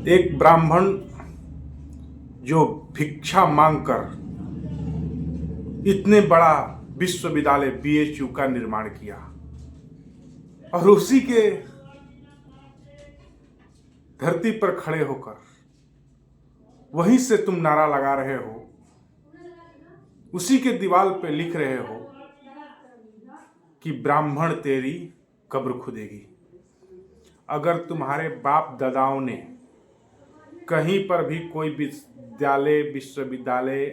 एक ब्राह्मण जो भिक्षा मांगकर इतने बड़ा विश्वविद्यालय बीएचयू का निर्माण किया, और उसी के धरती पर खड़े होकर वहीं से तुम नारा लगा रहे हो, उसी के दीवार पे लिख रहे हो कि ब्राह्मण तेरी कब्र खुदेगी। अगर तुम्हारे बाप दादाओं ने कहीं पर भी कोई विद्यालय, विश्वविद्यालय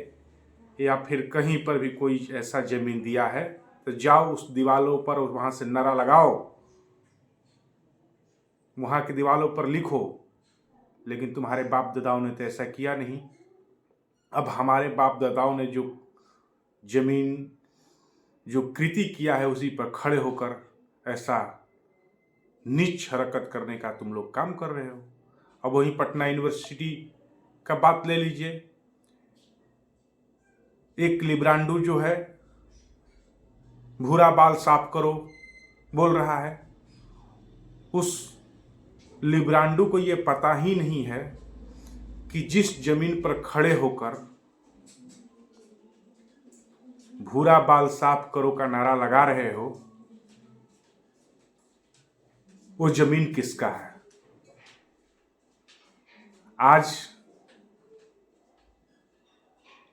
या फिर कहीं पर भी कोई ऐसा जमीन दिया है तो जाओ उस दीवालों पर और वहां से नारा लगाओ, वहां की दीवालों पर लिखो। लेकिन तुम्हारे बाप दादाओं ने तो ऐसा किया नहीं। अब हमारे बाप दादाओं ने जो जमीन, जो कृति किया है, उसी पर खड़े होकर ऐसा नीच हरकत करने का तुम लोग काम कर रहे हो। अब वहीं पटना यूनिवर्सिटी का बात ले लीजिए। एक लिब्रांडू जो है भूरा बाल साफ करो बोल रहा है, उस लिब्रांडू को ये पता ही नहीं है कि जिस जमीन पर खड़े होकर भूरा बाल साफ करो का नारा लगा रहे हो, वो जमीन किसका है। आज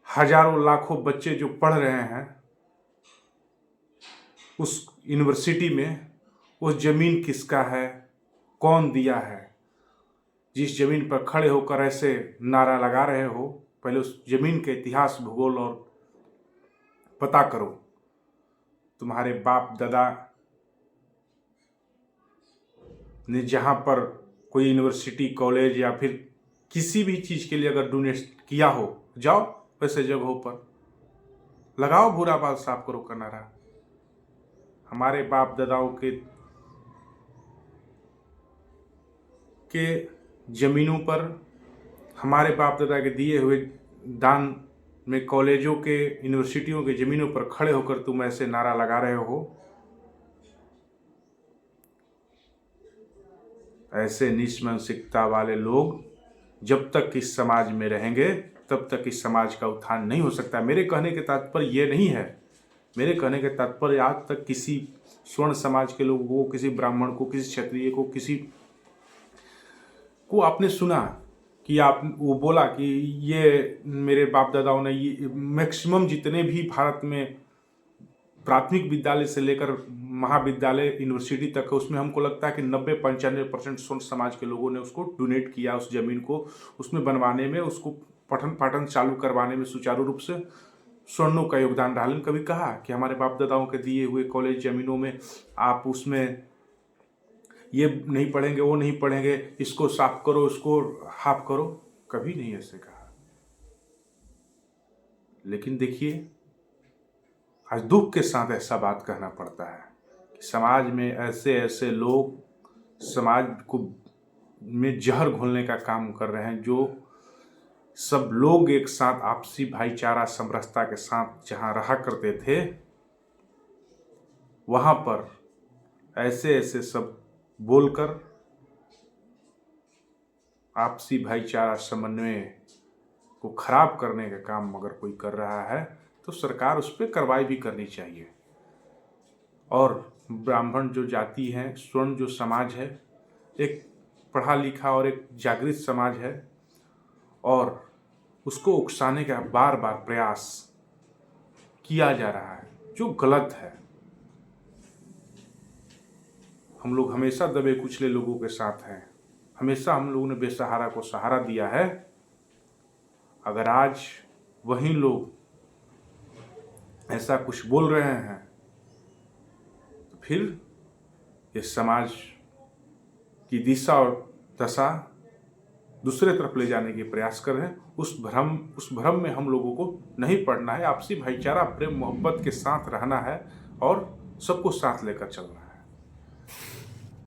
हजारों लाखों बच्चे जो पढ़ रहे हैं उस यूनिवर्सिटी में, उस जमीन किसका है, कौन दिया है। जिस जमीन पर खड़े होकर ऐसे नारा लगा रहे हो, पहले उस जमीन के इतिहास, भूगोल और पता करो। तुम्हारे बाप दादा ने जहाँ पर कोई यूनिवर्सिटी, कॉलेज या फिर किसी भी चीज़ के लिए अगर डोनेट किया हो, जाओ वैसे जगहों पर लगाओ भूरा बाल साफ करो का नारा। हमारे बाप दादाओं के जमीनों पर, हमारे बाप दादा के दिए हुए दान में कॉलेजों के, यूनिवर्सिटियों के जमीनों पर खड़े होकर तुम ऐसे नारा लगा रहे हो। ऐसे नीच मानसिकता वाले लोग जब तक इस समाज में रहेंगे तब तक इस समाज का उत्थान नहीं हो सकता। मेरे कहने के तात्पर्य ये नहीं है, मेरे कहने के तात्पर्य आज तक किसी स्वर्ण समाज के लोगों को, किसी ब्राह्मण को, किसी क्षत्रिय को, किसी को आपने सुना कि आप वो बोला कि ये मेरे बाप दादाओं ने, ये मैक्सिमम जितने भी भारत में प्राथमिक विद्यालय से लेकर महाविद्यालय, यूनिवर्सिटी तक है, उसमें हमको लगता है कि 90-95% स्वर्ण समाज के लोगों ने उसको डोनेट किया, उस जमीन को उसमें बनवाने में, उसको पठन पाठन चालू करवाने में सुचारू रूप से स्वर्णों का योगदान रहा। लेकिन कभी कहा कि हमारे बाप दादाओं के दिए हुए कॉलेज जमीनों में आप उसमें ये नहीं पढ़ेंगे, वो नहीं पढ़ेंगे, इसको साफ करो, इसको हाफ करो, कभी नहीं ऐसे कहा। लेकिन देखिए आज दुख के साथ ऐसा बात कहना पड़ता है कि समाज में ऐसे ऐसे लोग समाज को में जहर घोलने का काम कर रहे हैं। जो सब लोग एक साथ आपसी भाईचारा, समरसता के साथ जहां रहा करते थे, वहां पर ऐसे ऐसे सब बोलकर आपसी भाईचारा, समन्वय को खराब करने का काम अगर कोई कर रहा है तो सरकार उस पर कार्रवाई भी करनी चाहिए। और ब्राह्मण जो जाति है, स्वर्ण जो समाज है, एक पढ़ा लिखा और एक जागृत समाज है, और उसको उकसाने का बार बार प्रयास किया जा रहा है जो गलत है। हम लोग हमेशा दबे कुचले लोगों के साथ हैं, हमेशा हम लोगों ने बेसहारा को सहारा दिया है। अगर आज वही लोग ऐसा कुछ बोल रहे हैं तो फिर ये समाज की दिशा और दशा दूसरे तरफ ले जाने के प्रयास कर रहे हैं। उस भ्रम में हम लोगों को नहीं पड़ना है। आपसी भाईचारा, प्रेम, मोहब्बत के साथ रहना है और सबको साथ लेकर चलना है।